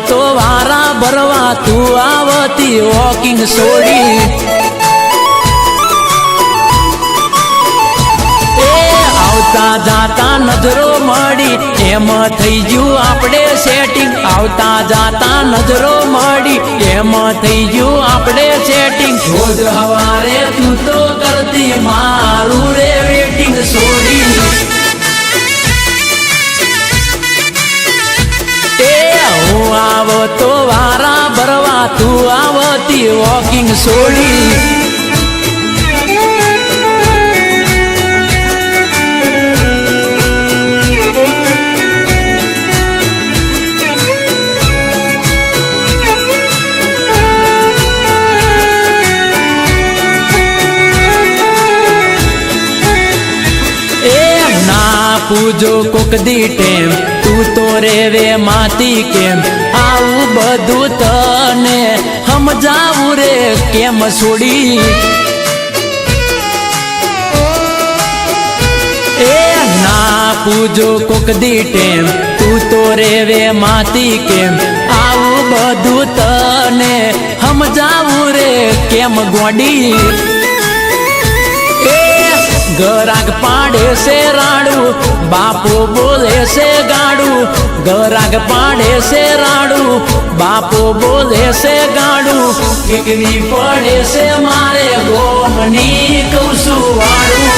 આવતો વારા ભરવા તું આવતી વોકિંગ છોડી આવતા જાતા નજરો મળી એમ થઈ ગયું આપણે સેટિંગ આવતા જાતા નજરો મળી એમ થઈ ગયું આપણે સેટિંગ રોજ હવારે તું તો કરતી મારું રે વેટિંગ છોડી હું આવતો વારા ભરવા તું આવતી વોકિંગ છોડી પૂજો કોક દી ટેમ તું તો રેવે માતી કેમ આવું બધું તને સમજાવું રે કેમ છોડી ના પૂજો કોક દી ટેમ તું તો રેવે માતી કેમ આવું બધું તને સમજાવું રે કેમ ગોડી ગરાગ પાડે છે રાડું બાપો બોલે છે ગાડું ગરાગ પાડે છે રાડું બાપો બોલે છે ગાડું એકવી પડે છે મારે ગોમની કૌસું વાળું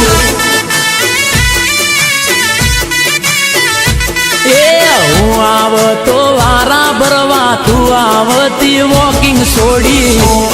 હું આવતો વારા ભરવા તું આવતી વોકિંગ છોડી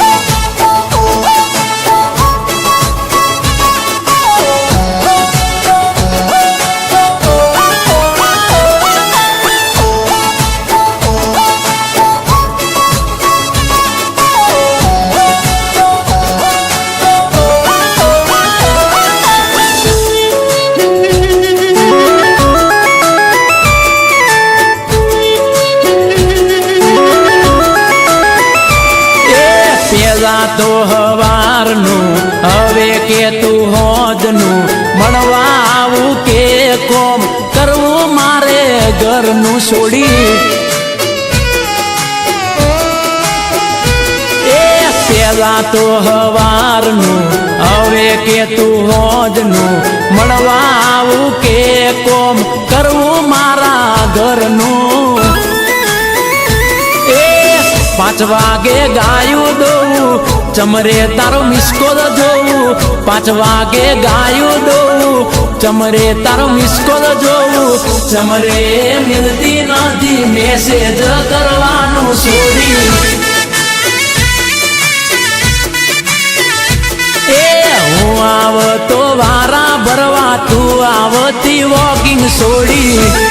તો હવારનું હવે કે તું હોજનું મળવા આવું કે કોમ કરવું મારે ઘરનું છોડી પેલા તો હવારનું હવે કે તું હોજનું મળવા આવું કે કોમ કરવું મારા ઘરનું 5 વાગે ગાયું દોવું ચમરે તારો મિસકોલ જોવું 5 વાગે ગાયું દોવું ચમરે તારો મિસકોલ જોવું ચમરે મિલતી નથી મેસેજ કરવાનું છોડી હું આવતો વારા ભરવા તું આવતી વોકિંગ છોડી